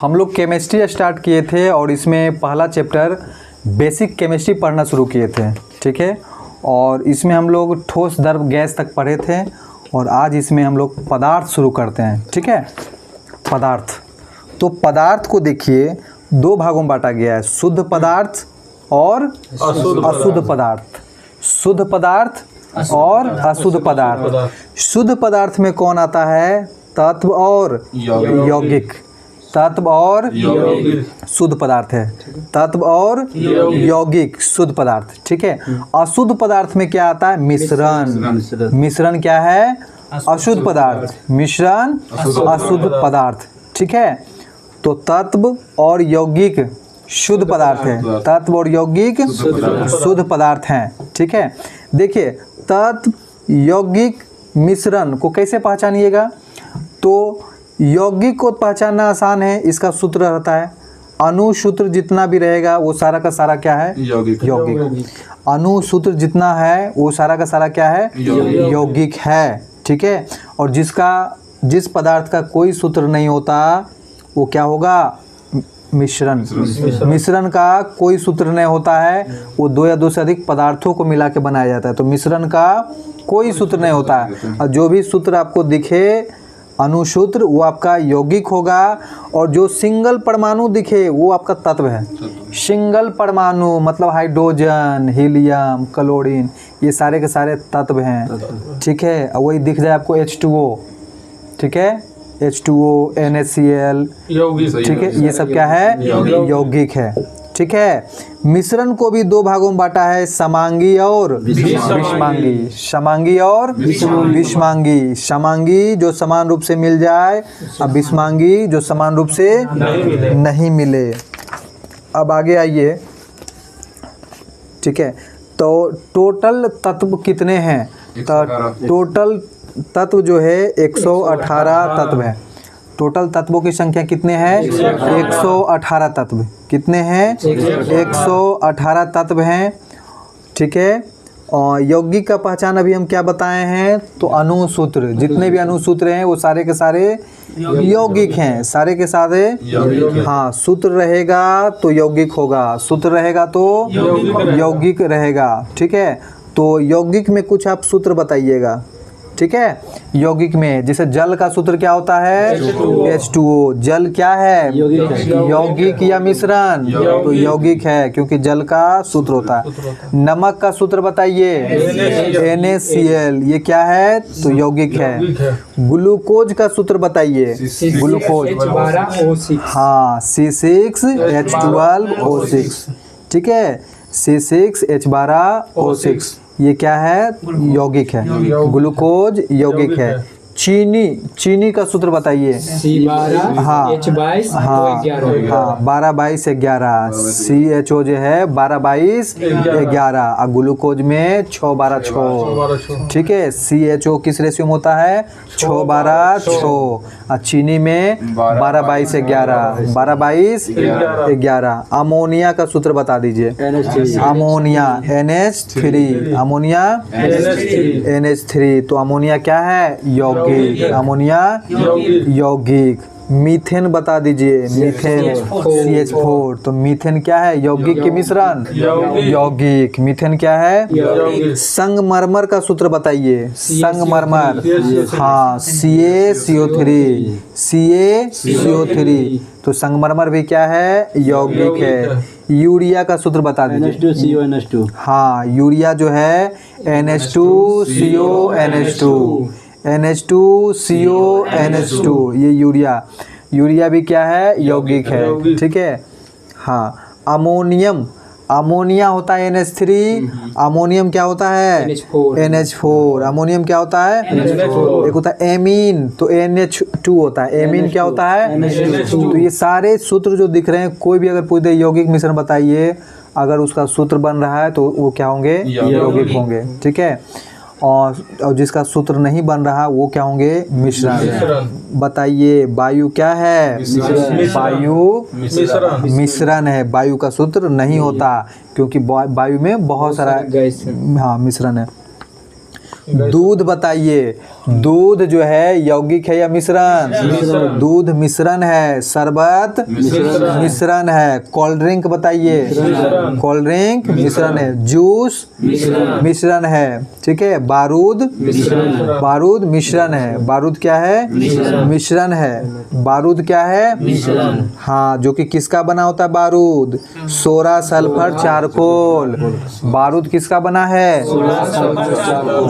हम लोग chemistry start किए थे और इसमें पहला चैप्टर बेसिक केमिस्ट्री पढ़ना शुरू किए थे, ठीक है। और इसमें हम लोग ठोस द्रव गैस तक पढ़े थे और आज इसमें हम लोग पदार्थ शुरू करते हैं, ठीक है। पदार्थ, तो पदार्थ को देखिए दो भागों में बांटा गया है, शुद्ध पदार्थ और अशुद्ध पदार्थ। शुद्ध पदार्थ और अशुद्ध पदार्थ। शुद्ध पदार्थ में कौन आता है? तत्व और यौगिक। तत्व और शुद्ध पदार्थ है, तत्व और यौगिक शुद्ध पदार्थ, ठीक है। अशुद्ध पदार्थ में क्या आता है? मिश्रण। मिश्रण क्या है? अशुद्ध पदार्थ। मिश्रण अशुद्ध पदार्थ, ठीक है। तो तत्व और यौगिक शुद्ध पदार्थ है, तत्व और यौगिक शुद्ध पदार्थ हैं, ठीक है। देखिए तत्व यौगिक मिश्रण को कैसे पहचानिएगा? तो यौगिक को पहचानना आसान है, इसका सूत्र रहता है अणुसूत्र जितना भी रहेगा वो सारा का सारा क्या है? यौगिक। अणुसूत्र जितना है वो सारा का सारा क्या है? यौगिक है, ठीक है। और जिस पदार्थ का कोई सूत्र नहीं होता वो क्या होगा? मिश्रण। मिश्रण का कोई सूत्र नहीं होता है, वो दो या दो से अधिक पदार्थों को मिला के बनाया जाता है। तो मिश्रण का कोई सूत्र नहीं होता है और जो भी सूत्र आपको दिखे अणुसूत्र वो आपका यौगिक होगा और जो सिंगल परमाणु दिखे वो आपका तत्व है। सिंगल परमाणु मतलब हाइड्रोजन, हीलियम, क्लोरीन, ये सारे के सारे तत्व हैं, ठीक है। और वही दिख जाए आपको H2O, ठीक है, H2O, NaCl, ठीक है, ये सब क्या है? यौगिक है, ठीक है। मिश्रण को भी दो भागों में बांटा है, समांगी और विषमांगी। समांगी और विषमांगी। समांगी जो समान रूप से मिल जाए और विषमांगी जो समान रूप से नहीं मिले। अब आगे आइए, ठीक है। तो टोटल तत्व कितने हैं? तो टोटल तत्व जो है 118 तत्व है। टोटल तत्वों की संख्या कितने हैं? 118 तत्व। कितने हैं? 118 तत्व हैं, ठीक है। और यौगिक का पहचान अभी हम क्या बताए हैं? तो अणुसूत्र, जितने भी अणुसूत्र हैं वो सारे के सारे यौगिक हैं, सारे के सारे। हाँ, सूत्र रहेगा तो यौगिक होगा, सूत्र रहेगा तो यौगिक रहेगा, ठीक है। तो यौगिक में कुछ आप सूत्र बताइएगा, ठीक है। यौगिक में जैसे जल का सूत्र क्या होता है? H2O। जल क्या है? यौगिक या मिश्रण? तो यौगिक है क्योंकि जल का सूत्र होता है। नमक का सूत्र बताइए, NaCl, ये क्या है? तो यौगिक है। ग्लूकोज का सूत्र बताइए, ग्लूकोज, हाँ, C6H12O6, ठीक है, C6H12O6, ये क्या है? यौगिक है। ग्लूकोज यौगिक है। चीनी का सूत्र बताइए। हाँ, H22 हाँ, 12-22-11। CHO जो है 12-22-11 और ग्लूकोज में 6-12-6, ठीक है। CHO किस रेशियो में होता है? 6-12-6 और चीनी में 12-22-11, 12-22-11। अमोनिया का सूत्र बता दीजिए। Ammonia NH3, ammonia NH3। तो अमोनिया क्या है? यौगिक। अमोनिया यौगिक। मीथेन बता दीजिए, मीथेन CH4। तो मीथेन क्या है? यौगिक के मिश्रण, यौगिक। मीथेन क्या है? संगमरमर का सूत्र बताइए। संगमरमर, हाँ, CaCO3, CaCO3। तो संगमरमर भी क्या है? यौगिक है। यूरिया का सूत्र बता दीजिए। NH2CO हाँ, यूरिया जो है NH2CO NH2, ये यूरिया भी क्या है? यौगिक है, ठीक है। हाँ, अमोनियम, अमोनिया होता है NH3, अमोनियम क्या होता है? NH4। अमोनियम क्या होता है? एक होता है एमीन, तो NH2 होता है। एमीन क्या होता है? तो ये सारे सूत्र जो दिख रहे हैं, कोई भी अगर पूछ दे यौगिक मिश्रण बताइए, अगर उसका सूत्र बन रहा है तो वो क्या होंगे? यौगिक होंगे, ठीक है। और जिसका सूत्र नहीं बन रहा वो क्या होंगे? मिश्रण। बताइए वायु क्या है? वायु मिश्रण है। वायु का सूत्र नहीं होता क्योंकि वायु में बहुत सारा हाँ मिश्रण है। दूध बताइए, दूध जो है यौगिक है या मिश्रण? दूध मिश्रण है। शरबत मिश्रण है। कोल्ड ड्रिंक बताइए, कोल्ड ड्रिंक मिश्रण है। जूस मिश्रण है, ठीक है। बारूद बारूद मिश्रण है। बारूद क्या है? मिश्रण है। बारूद क्या है? हाँ, जो कि किसका बना होता है बारूद? Soda sulphur charcoal. बारूद किसका बना है?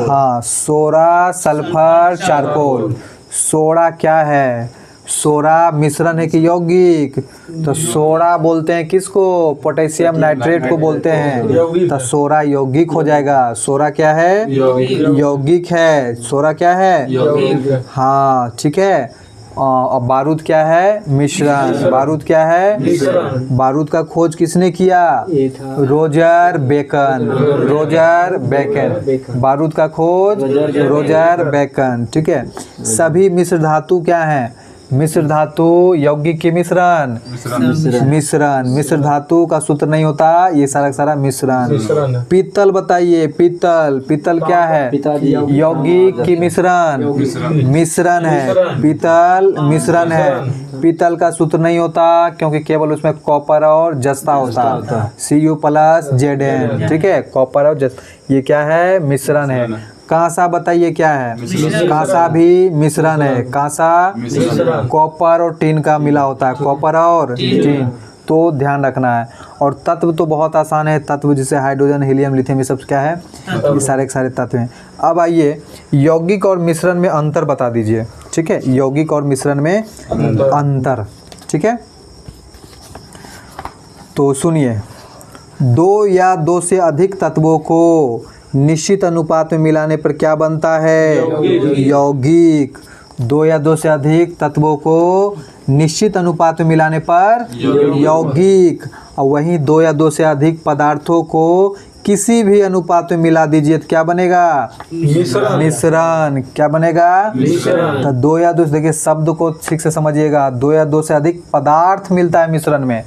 हाँ, सोडा सल्फर चारकोल। सोडा क्या है? सोडा मिश्रण है कि यौगिक? तो सोडा बोलते हैं किसको? पोटेशियम नाइट्रेट को बोलते हैं। तो सोडा यौगिक हो जाएगा। सोडा क्या है? यौगिक है। सोडा क्या है? हाँ, ठीक है। और बारूद क्या है? मिश्रण। बारूद क्या है? बारूद का खोज किसने किया? Roger Bacon. Roger Bacon. बारूद का खोज रोजर बेकन, ठीक है। सभी मिश्र धातु क्या है? मिश्र धातु यौगिक के मिश्रण। मिश्रण। मिश्र धातु का सूत्र नहीं होता, ये सारा सारा मिश्रण। पीतल बताइए, पीतल। पीतल क्या है? यौगिक की मिश्रण। मिश्रण है। पीतल मिश्रण है। पीतल का सूत्र नहीं होता क्योंकि केवल उसमें कॉपर और जस्ता होता है, Cu+Zn, ठीक है। कॉपर और जस्ता, ये क्या है? मिश्रण है। कांसा बताइए क्या है? कांसा भी मिश्रण है। कांसा कॉपर और टीन का मिला होता है, कॉपर और टीन, तो ध्यान रखना है। और तत्व तो बहुत आसान है। तत्व जैसे हाइड्रोजन, हीलियम, लिथियम, ये सब क्या है? ये सारे के सारे तत्व हैं। अब आइए यौगिक और मिश्रण में अंतर बता दीजिए, ठीक है। यौगिक और मिश्रण में अंतर, ठीक है। तो सुनिए, दो या दो से अधिक तत्वों को निश्चित अनुपात में मिलाने पर क्या बनता है? यौगिक। दो या दो से अधिक तत्वों को निश्चित अनुपात में मिलाने पर यौगिक। और वहीं दो या दो से अधिक पदार्थों को किसी भी अनुपात में मिला दीजिए तो क्या बनेगा? मिश्रण। क्या बनेगा? तो दो या दो, देखिए शब्द को ठीक से समझिएगा। दो या दो से अधिक पदार्थ मिलता है मिश्रण में।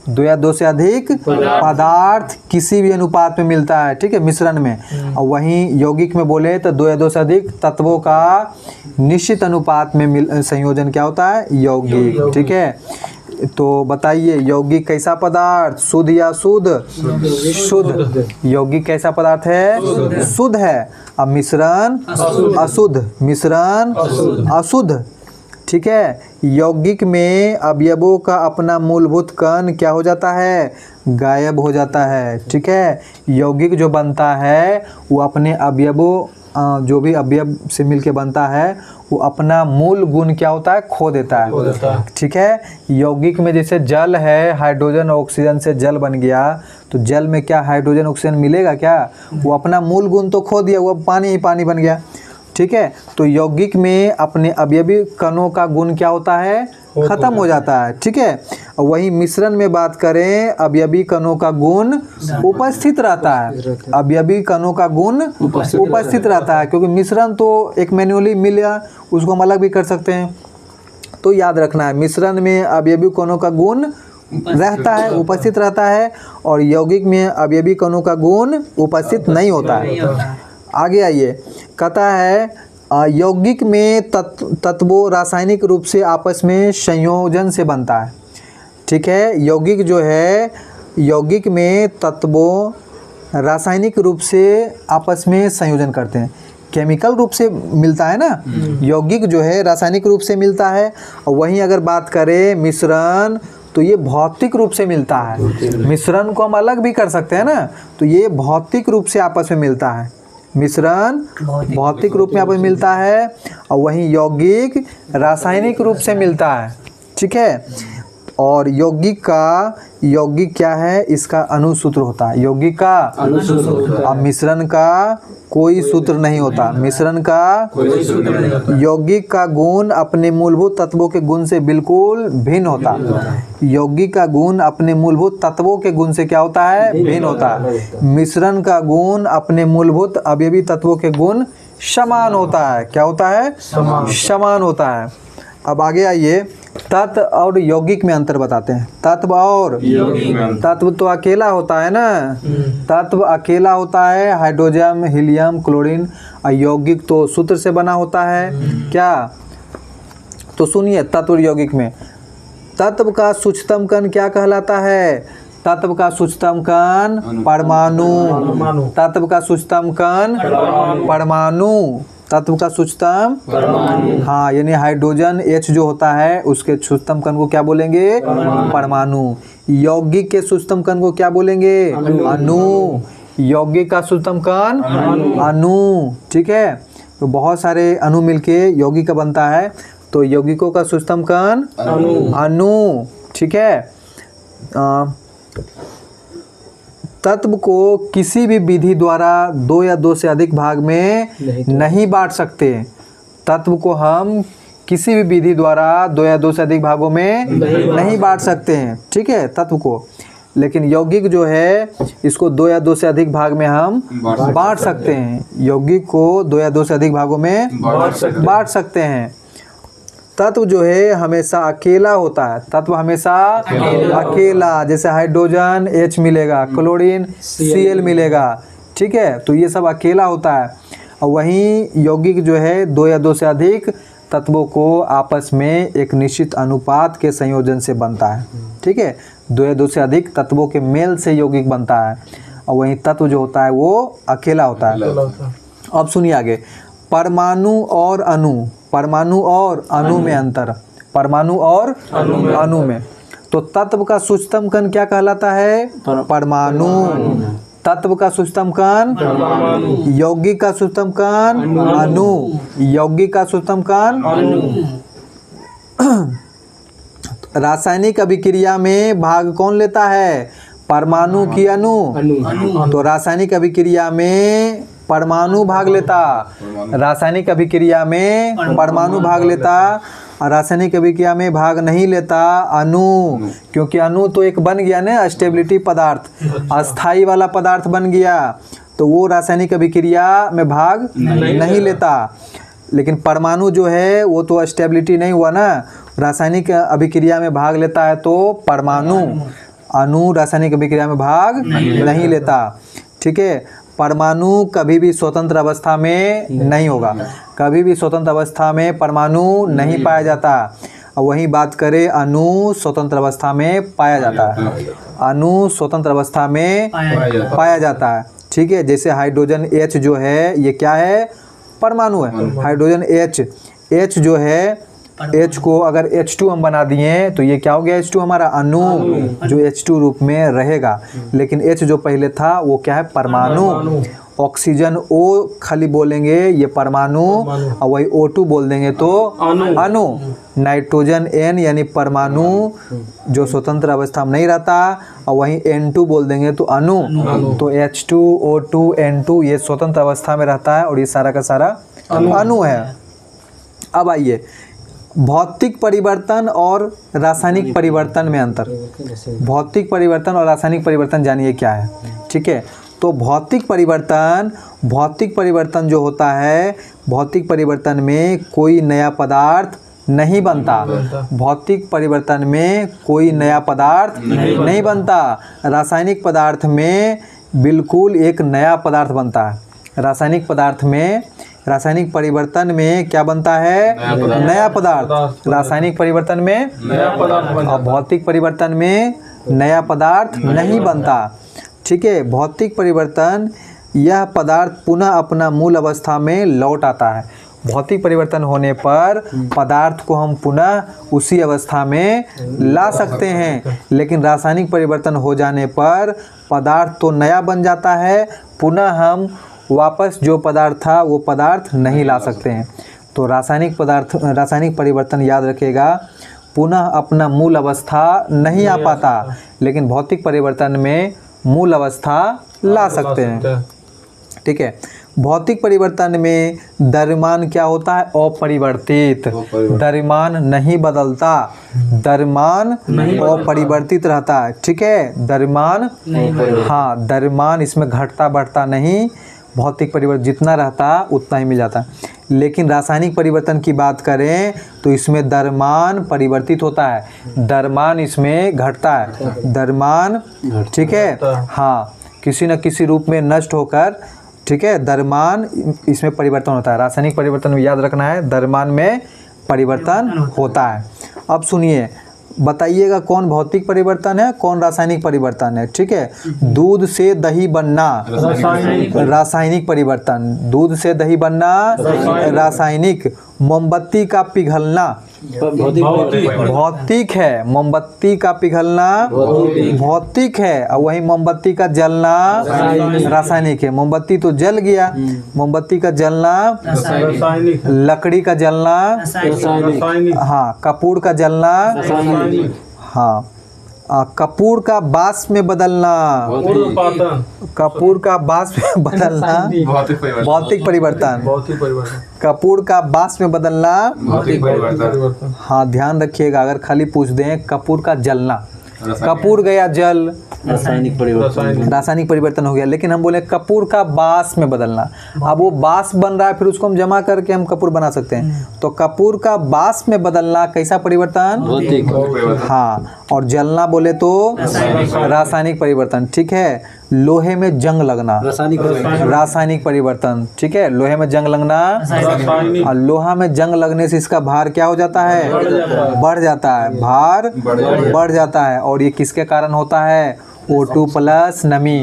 दो या दो से अधिक पदार्थ किसी भी अनुपात में मिलता है, ठीक है, मिश्रण में। और वहीं यौगिक में बोले तो दो या दो से अधिक तत्वों का निश्चित अनुपात में संयोजन क्या होता है? यौगिक, ठीक है। तो बताइए यौगिक कैसा पदार्थ? शुद्ध या अशुद्ध? शुद्ध। यौगिक कैसा पदार्थ है? शुद्ध है। अब मिश्रण अशुद्ध। मिश्रण अशुद्ध, ठीक है। यौगिक में अवयवों का अपना मूलभूत कण क्या हो जाता है? गायब हो जाता है, ठीक है। यौगिक जो बनता है वो अपने अवयवों, जो भी अवयव से मिलके बनता है, वो अपना मूल गुण क्या होता है? खो देता है, ठीक है। यौगिक में जैसे जल है, हाइड्रोजन ऑक्सीजन से जल बन गया, तो जल में क्या हाइड्रोजन ऑक्सीजन मिलेगा क्या? वो अपना मूल गुण तो खो दिया, वो पानी ही पानी बन गया, ठीक है। तो यौगिक में अपने अवयवी कणों का गुण क्या होता है? खत्म हो जाता है, ठीक है। और वही मिश्रण में बात करें, अवयवी कणों का गुण उपस्थित रहता है। अवयवी कणों का गुण उपस्थित रहता है, क्योंकि मिश्रण तो एक मैन्युअली मिला, उसको हम अलग भी कर सकते हैं। तो याद रखना है, मिश्रण में अवयवी कणों का गुण रहता है, उपस्थित रहता है, और यौगिक में अवयवी कणों का गुण उपस्थित नहीं होता है। आगे आइए, कहता है यौगिक में तत्वों रासायनिक रूप से आपस में संयोजन से बनता है, ठीक है। यौगिक जो है, यौगिक में तत्वों रासायनिक रूप से आपस में संयोजन करते हैं। केमिकल रूप से मिलता है ना, यौगिक जो है रासायनिक रूप से मिलता है। और वहीं अगर बात करें मिश्रण, तो ये भौतिक रूप से मिलता है। मिश्रण को हम अलग भी कर सकते हैं ना, तो ये भौतिक रूप से आपस में मिलता है। मिश्रण भौतिक रूप में आपस में मिलता है, और वहीं यौगिक रासायनिक रूप से मिलता है, ठीक है। और यौगिक क्या है? इसका अनुसूत्र होता है। यौगिक का अनुसूत्र। अब मिश्रण का कोई सूत्र नहीं होता। मिश्रण का यौगिक का गुण अपने मूलभूत तत्वों के गुण से बिल्कुल भिन्न होता है। यौगिक का गुण अपने मूलभूत तत्वों के गुण से क्या होता है? भिन्न होता है। मिश्रण का गुण अपने मूलभूत अवयवी तत्वों के गुण समान होता है। क्या होता है? समान होता है। अब आगे आइए, तत्व और यौगिक में अंतर बताते हैं। तत्व और यौगिक। तत्व तो अकेला होता है ना, तत्व अकेला होता है, हाइड्रोजन, हीलियम, क्लोरीन। और यौगिक तो सूत्र से बना होता है क्या। तो सुनिए, तत्व यौगिक में तत्व का सूक्ष्मतम कण क्या कहलाता है? तत्व का सूक्ष्मतम कण परमाणु। तत्व का सूक्ष्मतम कण परमाणु। तत्व का सूक्ष्मतम, हाँ, यानी हाइड्रोजन H जो होता है उसके सूक्ष्मतम कण को क्या बोलेंगे? परमाणु। यौगिक के सूक्ष्मतम कण को क्या बोलेंगे? अणु। यौगिक का सूक्ष्मतम कण अणु। ठीक है, तो बहुत सारे अणु मिलके यौगिक का बनता है, तो यौगिकों का सूक्ष्मतम कण अणु। ठीक है, तत्व को किसी भी विधि द्वारा 2 या 2 से अधिक भाग में नहीं बांट सकते। तत्व को हम किसी भी विधि द्वारा 2 या 2 से अधिक भागों में नहीं बांट सकते हैं। ठीक है, तत्व को। लेकिन यौगिक जो है इसको 2 या 2 से अधिक भाग में हम बांट सकते हैं। यौगिक को 2 या 2 से अधिक भागों में बांट सकते हैं। तत्व जो है हमेशा अकेला होता है। तत्व हमेशा अकेला, जैसे हाइड्रोजन H मिलेगा, क्लोरीन Cl मिलेगा। ठीक है, तो ये सब अकेला होता है। और वहीं यौगिक जो है 2 या 2 से अधिक तत्वों को आपस में एक निश्चित अनुपात के संयोजन से बनता है। ठीक है, 2 या 2 से अधिक तत्वों के मेल से यौगिक बनता है। और वहीं तत्व जो होता है वो अकेला होता है। अब सुनिए आगे, परमाणु और अणु। परमाणु और अणु में अंतर। परमाणु और अणु में, तो तत्व का सूक्ष्मतम कण क्या कहलाता है? परमाणु। तत्व का सूक्ष्मतम कण यौगिक का सूक्ष्मतम कण अणु। यौगिक का सूक्ष्मतम कण रासायनिक अभिक्रिया में भाग कौन लेता है? परमाणु की अणु? तो रासायनिक अभिक्रिया में परमाणु भाग लेता। रासायनिक अभिक्रिया में परमाणु भाग लेता, और रासायनिक अभिक्रिया में भाग नहीं लेता अणु। क्योंकि अणु तो एक बन गया ना, स्टेबिलिटी पदार्थ, अस्थाई वाला पदार्थ बन गया, तो वो रासायनिक अभिक्रिया में भाग नहीं लेता। लेकिन परमाणु जो है वो तो स्टेबिलिटी नहीं हुआ ना, रासायनिक अभिक्रिया में भाग लेता है तो परमाणु। अणु रासायनिक अभिक्रिया में भाग नहीं लेता। ठीक है, परमाणु कभी भी स्वतंत्र अवस्था में नहीं होगा। कभी भी स्वतंत्र अवस्था में परमाणु नहीं पाया जाता। और वहीं बात करें, अणु स्वतंत्र अवस्था में पाया जाता है। अणु स्वतंत्र अवस्था में पाया जाता है। ठीक है, जैसे हाइड्रोजन H जो है ये क्या है? परमाणु है। हाइड्रोजन H जो है, H को अगर H2 हम बना दिए तो ये क्या हो गया? H2 हमारा अणु, जो H2 रूप में रहेगा। लेकिन H जो पहले था वो क्या है? परमाणु। ऑक्सीजन O खाली बोलेंगे ये परमाणु, और वही O2 बोल देंगे तो अणु। नाइट्रोजन N यानी परमाणु जो स्वतंत्र अवस्था में नहीं रहता, और वहीं N2 बोल देंगे तो अणु। तो H2 O2 N2 ये स्वतंत्र अवस्था में रहता है, और ये सारा का सारा अणु है। अब आइए, भौतिक परिवर्तन और रासायनिक परिवर्तन में अंतर। भौतिक परिवर्तन और रासायनिक परिवर्तन जानिए क्या है। ठीक है, तो भौतिक परिवर्तन जो होता है, भौतिक परिवर्तन में कोई नया पदार्थ नहीं बनता। भौतिक परिवर्तन में कोई नया पदार्थ नहीं बनता। रासायनिक पदार्थ में बिल्कुल एक नया पदार्थ बनता है। रासायनिक परिवर्तन में क्या बनता है? नया पदार्थ। रासायनिक परिवर्तन में नया पदार्थ, और भौतिक परिवर्तन में नया पदार्थ नहीं बनता। ठीक है, भौतिक परिवर्तन, यह पदार्थ पुनः अपना मूल अवस्था में लौट आता है। भौतिक परिवर्तन होने पर पदार्थ को हम पुनः उसी अवस्था में ला सकते हैं। लेकिन रासायनिक परिवर्तन हो जाने पर पदार्थ तो नया बन जाता है, पुनः हम वापस जो पदार्थ था वो पदार्थ नहीं ला सकते हैं। तो रासायनिक परिवर्तन याद रखिएगा, पुनः अपना मूल अवस्था नहीं आ पाता, लेकिन भौतिक परिवर्तन में मूल अवस्था ला सकते हैं। ठीक है, भौतिक परिवर्तन में द्रव्यमान क्या होता है? अपरिवर्तित। द्रव्यमान नहीं बदलता, द्रव्यमान अपरिवर्तित रहता है। ठीक है, द्रव्यमान, हाँ, द्रव्यमान इसमें घटता बढ़ता नहीं। भौतिक परिवर्तन जितना रहता उतना ही मिल जाता। लेकिन रासायनिक परिवर्तन की बात करें तो इसमें द्रव्यमान परिवर्तित होता है, द्रव्यमान इसमें घटता है। द्रव्यमान, ठीक है, हाँ, किसी न किसी रूप में नष्ट होकर ठीक है, द्रव्यमान इसमें परिवर्तन होता है। रासायनिक परिवर्तन में याद रखना है, द्रव्यमान में परिवर्तन होता है। अब सुनिए, बताइएगा कौन भौतिक परिवर्तन है, कौन रासायनिक परिवर्तन है। ठीक है, दूध से दही बनना रासायनिक परिवर्तन, दूध से दही बनना रासायनिक। मोमबत्ती का पिघलना भौतिक है, मोमबत्ती का पिघलना भौतिक है, और वही मोमबत्ती का जलना रासायनिक है। मोमबत्ती तो जल गया, मोमबत्ती का जलना लकड़ी का जलना, हाँ, कपूर का जलना, हाँ, कपूर का बाष्प में बदलना, कपूर का बाष्प में बदलना भौतिक परिवर्तन, कपूर का बाष्प में बदलना भौतिक परिवर्तन। हाँ, ध्यान रखिएगा, अगर खाली पूछ दें कपूर का जलना, कपूर गया जल, रासायनिक परिवर्तन हो गया। लेकिन हम बोले कपूर का बाष्प में बदलना, अब वो बाष्प बन रहा है, फिर उसको हम जमा करके हम कपूर बना सकते हैं। तो कपूर का बाष्प में बदलना कैसा परिवर्तन? हाँ, और जलना बोले तो रासायनिक परिवर्तन। ठीक है, लोहे में जंग लगना रासायनिक परिवर्तन। ठीक है, लोहे में जंग लगना, और लोहा में जंग लगने से इसका भार क्या हो जाता है? बढ़ जाता है, भार बढ़ जाता है। और ये किसके कारण होता है? O2 प्लस नमी,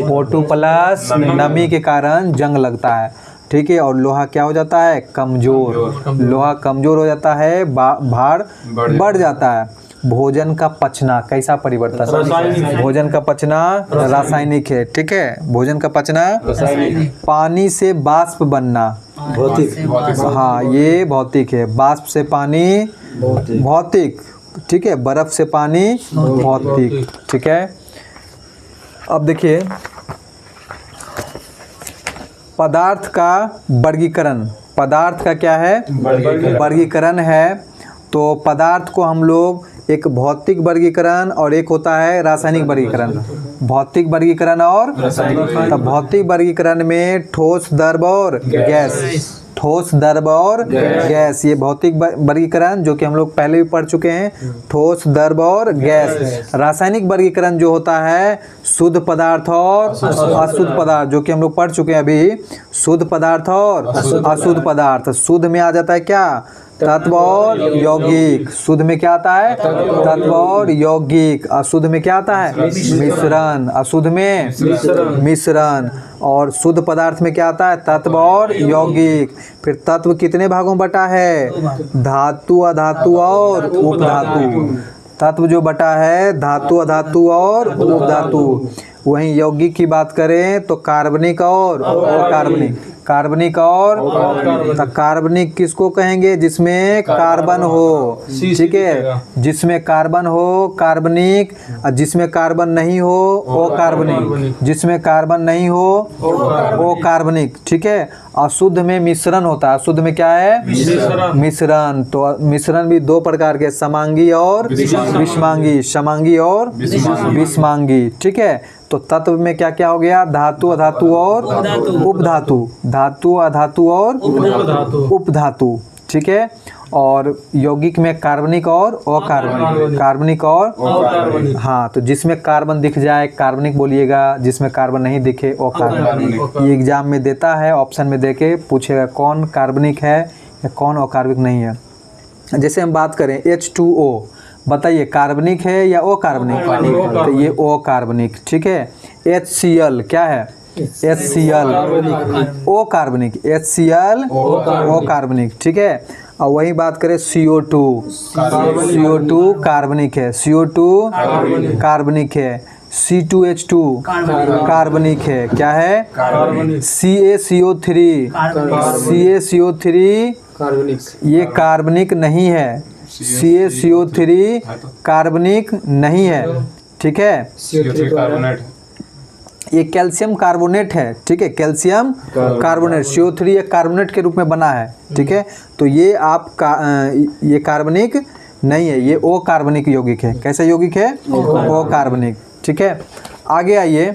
O2 प्लस नमी के कारण जंग लगता है। ठीक है, और लोहा क्या हो जाता है? कमजोर, लोहा कमजोर हो जाता है, भार बढ़ जाता है। भोजन का पचना कैसा परिवर्तन? भोजन का पचना रासायनिक है। ठीक है, भोजन का पचना पानी से बाष्प बनना भौतिक, हाँ, ये भौतिक है। बाष्प से पानी भौतिक, ठीक है, बर्फ से पानी भौतिक। ठीक है, अब देखिए पदार्थ का वर्गीकरण, पदार्थ का क्या है? वर्गीकरण है। तो पदार्थ को हम लोग एक भौतिक वर्गीकरण और एक होता है रासायनिक वर्गीकरण, भौतिक वर्गीकरण और तो भौतिक वर्गीकरण में ठोस, द्रव और गैस, ठोस, द्रव और गैस, ये भौतिक वर्गीकरण जो कि हम लोग पहले भी पढ़ चुके हैं, ठोस, द्रव और गैस। रासायनिक वर्गीकरण जो होता है शुद्ध पदार्थ और अशुद्ध पदार्थ, जो कि हम लोग पढ़ चुके हैं अभी, शुद्ध पदार्थ और अशुद्ध पदार्थ। शुद्ध में आ जाता है क्या? तत्व और यौगिक। शुद्ध में क्या आता है? तत्व और यौगिक। अशुद्ध में क्या आता है? मिश्रण। अशुद्ध में मिश्रण। और शुद्ध पदार्थ में क्या आता है? तत्व और यौगिक। फिर तत्व कितने भागों में बटा है? धातु, अधातु और उपधातु। तत्व जो बटा है धातु, अधातु और उपधातु। वहीं यौगिक की बात करें तो कार्बनिक और अकार्बनिक, कार्बनिक और कार्बनिक किसको कहेंगे? जिसमें कार्बन हो, ठीक है, जिसमें कार्बन हो कार्बनिक, और जिसमें कार्बन नहीं हो अकार्बनिक, जिसमें कार्बन नहीं हो अकार्बनिक। ठीक है, अशुद्ध में मिश्रण होता है। अशुद्ध में क्या है? मिश्रण। तो मिश्रण भी दो प्रकार के, समांगी और विषमांगी, समांगी और विषमांगी। ठीक है, तो तत्व में क्या क्या हो गया? धातु, अधातु और उपधातु, धातु, अधातु और उपधातु। ठीक है, और यौगिक में कार्बनिक और अकार्बनिक, कार्बनिक और हाँ, तो जिसमें कार्बन दिख जाए कार्बनिक बोलिएगा, जिसमें कार्बन नहीं दिखे अकार्बनिक। ये एग्जाम में देता है, ऑप्शन में देके पूछेगा कौन कार्बनिक है या कौन अकार्बनिक नहीं है। जैसे हम बात करें H2O, बताइए कार्बनिक है या अकार्बनिक? तो ये अकार्बनिक। ठीक है, HCl क्या है? HCl अकार्बनिक, HCl अकार्बनिक। ठीक है, और वही बात करें CO2, CO2 कार्बनिक है, CO2 कार्बनिक है। C2H2 कार्बनिक है, क्या है? CaCO3, CaCO3 ये कार्बनिक नहीं है, CaCO3 कार्बनिक नहीं है। ठीक है, ये कैल्शियम कार्बोनेट है। ठीक है, कैल्शियम कार्बोनेट, CO3 एक कार्बोनेट के रूप में बना है। ठीक है, तो ये ये कार्बनिक नहीं है, ये अकार्बनिक यौगिक है। कैसा यौगिक है? अकार्बनिक। ठीक है, आगे आइए,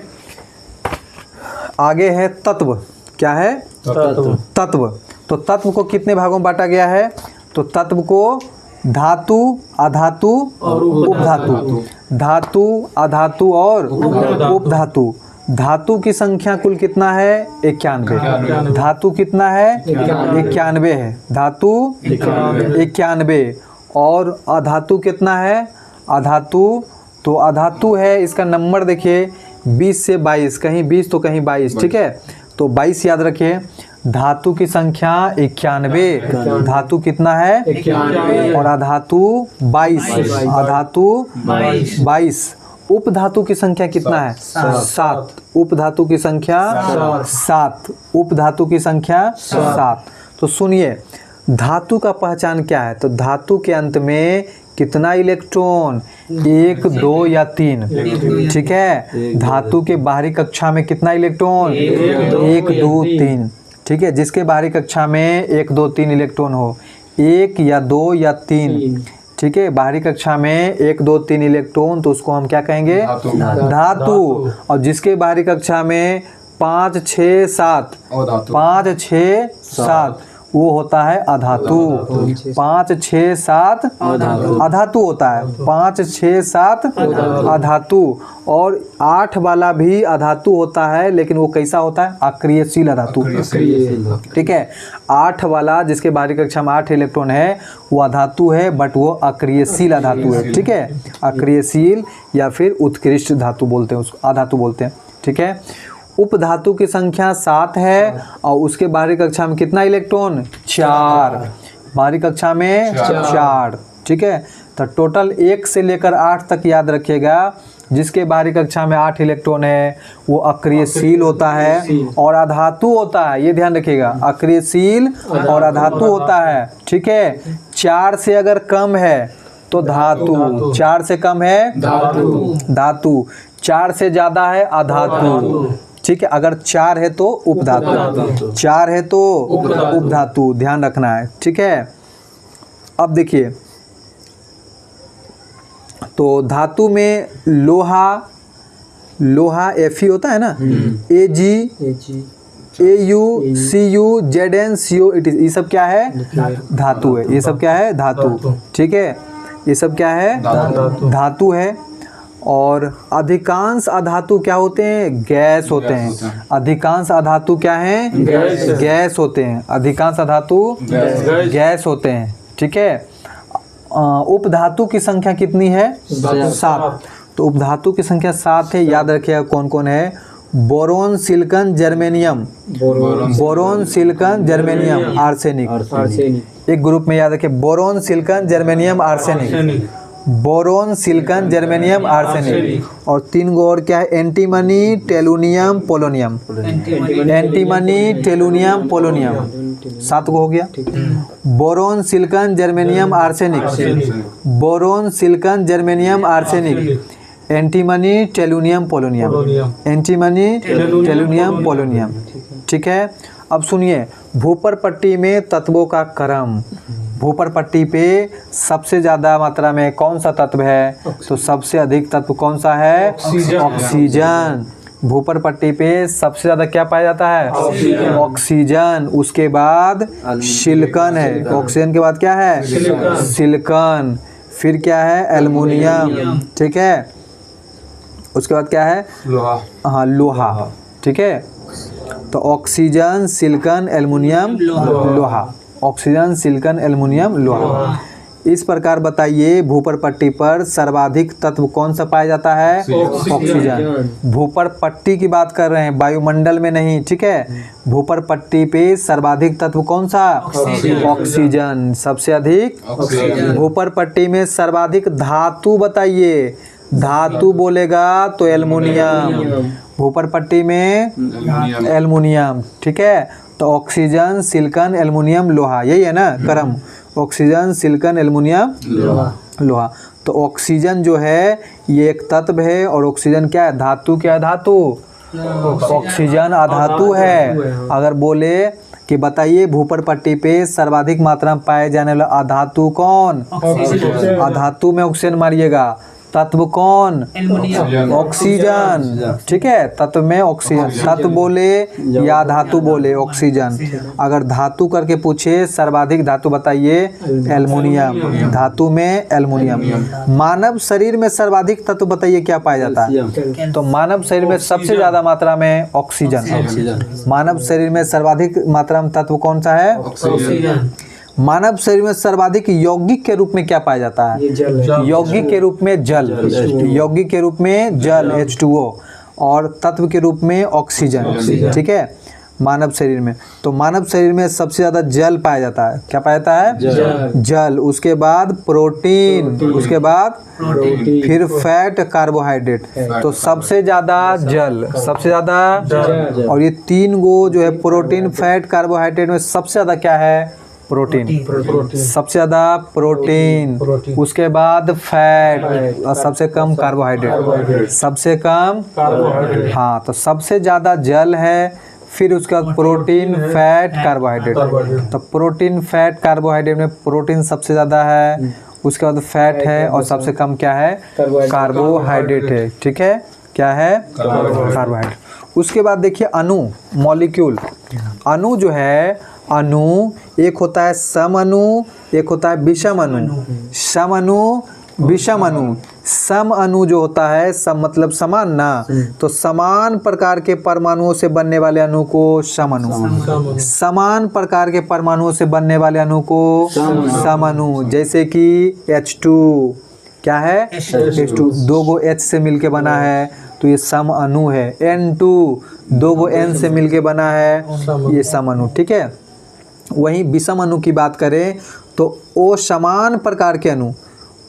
आगे है तत्व। क्या है? तत्व। तो तत्व को कितने भागों में बांटा गया है? तो तत्व को धातु, अधातु और उपधातु, धातु, अधातु और उपधातु। धातु की संख्या कुल कितना है? 91। धातु कितना है? 91 है। धातु 91। और अधातु कितना है? अधातु, तो अधातु है, इसका नंबर देखिए 20 से 22, कहीं 20 तो कहीं 22, ठीक है। तो 22 याद रखिए। धातु की संख्या 91, धातु कितना है? 91, और अधातु 22, अधातु 22। उपधातु की संख्या कितना है? 7। उपधातु की संख्या 7। उपधातु की संख्या 7। तो सुनिए, धातु का पहचान क्या है? तो धातु के अंत में कितना इलेक्ट्रॉन? 1, 2 या 3, ठीक है। धातु के बाहरी कक्षा में कितना इलेक्ट्रॉन? 1, 2, 3, ठीक है। जिसके बाहरी कक्षा में 1, 2, 3 इलेक्ट्रॉन हो, 1 या 2 या 3, ठीक है। बाहरी कक्षा में 1, 2, 3 इलेक्ट्रॉन, तो उसको हम क्या कहेंगे? धातु। और जिसके बाहरी कक्षा में 5, 6, 7, 5, 6, 7, वो होता है अधातु। 5, 6, 7 अधातु होता है। 5, 6, 7 अधातु। और 8 वाला भी अधातु होता है, लेकिन वो कैसा होता है? अक्रियशील अधातु, ठीक है। 8 वाला जिसके बाहरी कक्षा में 8 इलेक्ट्रॉन है वो अधातु है, बट वो अक्रियशील अधातु है, ठीक है। अक्रियशील या फिर उत्कृष्ट धातु बोलते हैं उसको, अधातु बोलते हैं, ठीक है। उपधातु की संख्या 7 है और उसके बाहरी कक्षा में कितना इलेक्ट्रॉन? 4। बाहरी कक्षा में 4, ठीक है। तो टोटल 1 से लेकर 8 तक याद रखिएगा। जिसके बाहरी कक्षा में 8 इलेक्ट्रॉन है वो अक्रियशील होता है और अधातु होता है, ये ध्यान रखिएगा। अक्रियशील और अधातु होता है, ठीक है। 4 से अगर कम है तो धातु, 4 से कम है धातु, 4 से ज़्यादा है अधातु, ठीक है। अगर 4 है तो उपधातु, 4 है तो उपधातु, ध्यान रखना है, ठीक है। अब देखिए, तो धातु में लोहा Fe होता है ना, Ag, Au, Cu, Zn, Co, ये सब क्या है? धातु है। ये सब क्या है? धातु, ठीक है। ये सब क्या है? धातु है। और अधिकांश अधातु क्या होते हैं? गैस होते हैं। अधिकांश अधातु क्या हैं? गैस होते हैं। अधिकांश अधातु गैस होते हैं, ठीक है। उपधातु की संख्या कितनी है? 7। तो उपधातु की संख्या 7 है। याद रखिएगा कौन कौन है? Boron, silicon, germanium, boron, silicon, germanium, arsenic. एक ग्रुप में याद रखिए, boron, silicon, germanium, arsenic. Boron, silicon, germanium, arsenic. और 3 गो और क्या है? Antimony, tellurium, polonium. Antimony, tellurium, polonium, 7 गो हो गया। Boron, silicon, germanium, arsenic. Boron, silicon, germanium, arsenic. Antimony, tellurium, polonium. Antimony, tellurium, polonium, ठीक है। अब सुनिए, भूपर पट्टी में तत्वों का क्रम। भूपर पट्टी पे सबसे ज़्यादा मात्रा में कौन सा तत्व है? तो सबसे अधिक तत्व कौन सा है? ऑक्सीजन। भूपर पट्टी पे सबसे ज़्यादा क्या पाया जाता है? ऑक्सीजन। उसके बाद सिलिकॉन है। ऑक्सीजन के बाद क्या है? सिलिकॉन। फिर क्या है? एल्युमिनियम, ठीक है। उसके बाद क्या है? लोहा। हाँ, लोहा, ठीक है। तो ऑक्सीजन, सिलिकॉन, एल्युमिनियम, लोहा। ऑक्सीजन, सिलिकॉन, एल्युमिनियम, लोहा। इस प्रकार बताइए, भूपर पट्टी पर सर्वाधिक तत्व कौन सा पाया जाता है? ऑक्सीजन। भूपर पट्टी की बात कर रहे हैं, वायुमंडल में नहीं, ठीक है। भूपर पट्टी पे सर्वाधिक तत्व कौन सा? ऑक्सीजन, सबसे अधिक। भूपर पट्टी में सर्वाधिक धातु बताइए। धातु बोलेगा तो एल्युमिनियम। भूपर पट्टी में एल्युमिनियम, ठीक है। तो ऑक्सीजन, सिलिकॉन, एल्युमिनियम, लोहा, यही है ना क्रम? ऑक्सीजन, सिलिकॉन, एल्युमिनियम, लोहा। तो ऑक्सीजन जो है ये एक तत्व है, और ऑक्सीजन क्या है? धातु। क्या है? धातु। ऑक्सीजन अधातु है। अगर बोले कि बताइए भूपर पट्टी पे सर्वाधिक मात्रा में पाए जाने वाला अधातु कौन? अधातु में ऑक्सीजन मारिएगा। तत्व कौन? एल्युमिनियम। ऑक्सीजन। ठीक है, तत्व में ऑक्सीजन। तत्व बोले या धातु बोले? ऑक्सीजन। अगर धातु करके पूछे सर्वाधिक धातु बताइए, एल्युमिनियम। धातु में एल्युमिनियम। मानव शरीर में सर्वाधिक तत्व बताइए क्या पाया जाता है? तो मानव शरीर में सबसे ज्यादा मात्रा में ऑक्सीजन। मानव शरीर में सर्वाधिक मात्रा में तत्व कौन सा है? ऑक्सीजन। मानव शरीर में सर्वाधिक यौगिक के रूप में क्या पाया जाता है? यौगिक के रूप में जल। यौगिक के रूप में जल H2O, और तत्व के रूप में ऑक्सीजन। ठीक है, मानव शरीर में। तो मानव शरीर में सबसे ज्यादा जल पाया जाता है। क्या पाया जाता है? जल। उसके बाद प्रोटीन, उसके बाद फिर फैट, कार्बोहाइड्रेट। तो सबसे ज्यादा जल, सबसे ज्यादा, और ये तीन गो जो है प्रोटीन, फैट, कार्बोहाइड्रेट में सबसे ज्यादा क्या है? प्रोटीन। सबसे ज्यादा प्रोटीन, उसके बाद फैट, और सबसे कम कार्बोहाइड्रेट। सबसे कम कार्बोहाइड्रेट। हाँ, तो सबसे ज्यादा जल है, फिर उसके बाद प्रोटीन, फैट, कार्बोहाइड्रेट। तो प्रोटीन, फैट, कार्बोहाइड्रेट में प्रोटीन सबसे ज्यादा है, उसके बाद फैट है, और सबसे कम क्या है? कार्बोहाइड्रेट है। ठीक है, क्या है? कार्बोहाइड्रेट। उसके बाद देखिए अणु, मॉलिक्यूल। अणु जो है, अणु एक होता है सम अणु, एक होता है विषम अणु। सम अणु, विषम अणु। सम अणु जो होता है, सम मतलब समान ना, तो समान प्रकार के परमाणुओं से बनने वाले अणु को सम अणु। समान प्रकार के परमाणुओं से बनने वाले अणु को सम अणु। जैसे कि H2 क्या है? H2 दो गो H से मिलके बना है, तो ये सम अणु है। N2 दो गो N से मिलके बना है, ये सम अणु। ठीक है, वहीं विषम अणु की बात करें तो ओ समान प्रकार के अणु,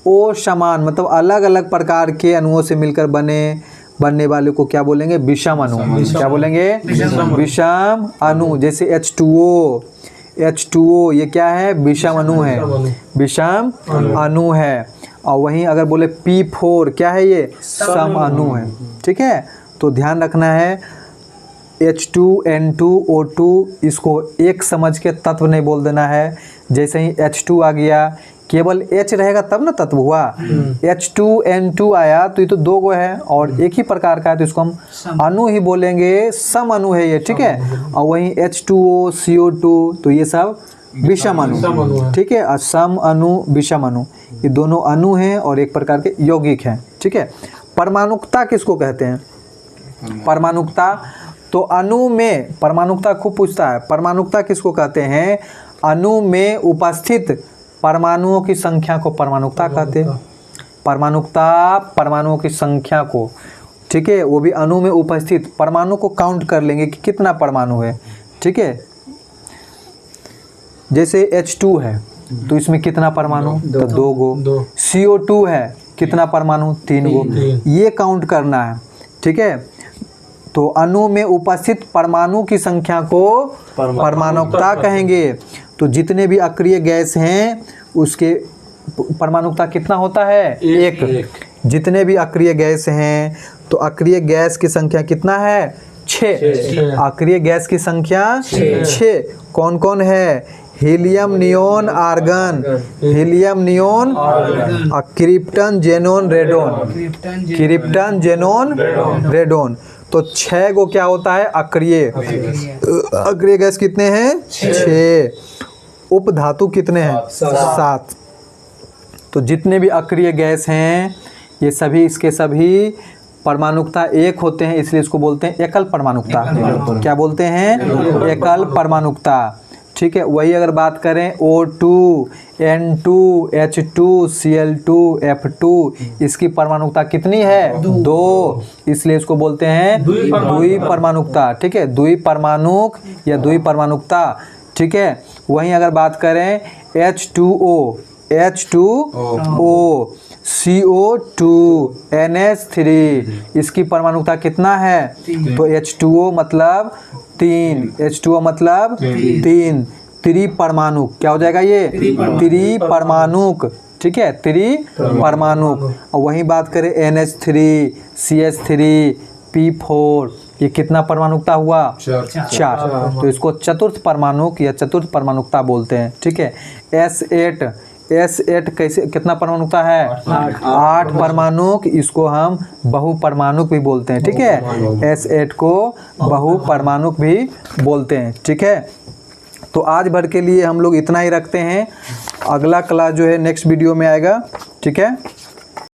ओ समान मतलब अलग अलग प्रकार के अणुओं से मिलकर बनने वाले को क्या बोलेंगे? विषम अणु। क्या बोलेंगे? विषम अणु। जैसे H2O, H2O ये क्या है? विषम अणु है, विषम अणु है। और वहीं अगर बोले P4 क्या है? ये सम अणु है। ठीक है, तो ध्यान रखना है H2, N2, O2 इसको एक समझ के तत्व नहीं बोल देना है। जैसे ही H2 आ गया, केवल H रहेगा तब ना तत्व हुआ। H2, N2 आया तो ये तो दो गो है और एक ही प्रकार का है, तो इसको हम अणु ही बोलेंगे, सम अणु है ये। ठीक है, और वहीं H2O, CO2 तो ये सब विषम अणु। ठीक है, सम अणु, विषम अणु, ये दोनों अणु हैं और एक प्रकार के यौगिक हैं। ठीक है, परमाणुकता किसको कहते हैं? परमाणुकता, तो अणु में परमाणुकता खूब पूछता है। परमाणुकता किसको कहते हैं? अणु में उपस्थित परमाणुओं की संख्या को परमाणुकता कहते हैं। परमाणुकता परमाणुओं की संख्या को, ठीक है, वो भी अणु में उपस्थित परमाणु को काउंट कर लेंगे कि कितना परमाणु है। ठीक है, जैसे H2 है तो इसमें कितना परमाणु? तो दो गो। CO2 है, कितना परमाणु? तीन गो। ये काउंट करना है। ठीक है, तो अणु में उपस्थित परमाणु की संख्या को परमाणुकता कहेंगे। तो जितने भी अक्रिय गैस हैं उसके परमाणुकता कितना होता है? एक। जितने भी अक्रिय गैस हैं तो अक्रिय गैस की संख्या कितना है? 6। अक्रिय गैस की संख्या 6। कौन कौन है? Helium, neon, argon. Helium, neon, krypton, xenon, radon. Krypton, xenon, radon. तो 6 गो क्या होता है? अक्रिय। अक्रिय गैस कितने हैं? 6। उपधातु कितने हैं? 7। तो जितने भी अक्रिय गैस हैं ये सभी, इसके सभी परमाणुकता एक होते हैं, इसलिए इसको बोलते हैं एकल परमाणुकता। क्या बोलते हैं? एकल परमाणुकता। ठीक है, वही अगर बात करें O2, N2, H2, Cl2, F2, इसकी परमाणुकता कितनी है? 2। इसलिए इसको बोलते हैं द्विपरमाणुकता। ठीक है, द्विपरमाणुक या द्विपरमाणुकता। ठीक है, वहीं अगर बात करें H2O, CO2, NH3, इसकी परमाणुकता कितना है? तो H2O मतलब 3, H2O मतलब 3, त्रिपरमाणुक। क्या हो जाएगा ये? त्रिपरमाणुक। ठीक है, त्रिपरमाणुक। और वहीं बात करें NH3, CH3, P4, ये कितना परमाणुकता हुआ? 4। तो इसको चतुर्थ परमाणुक या चतुर्थ परमाणुकता बोलते हैं। ठीक है, S8, S8 कैसे कितना परमाणुकता है? 8 परमाणुक। इसको हम बहुपरमाणुक भी बोलते हैं, ठीक है। S8 को बहुपरमाणुक भी बोलते हैं, ठीक है। तो आज भर के लिए हम लोग इतना ही रखते हैं। अगला क्लास जो है नेक्स्ट वीडियो में आएगा, ठीक है।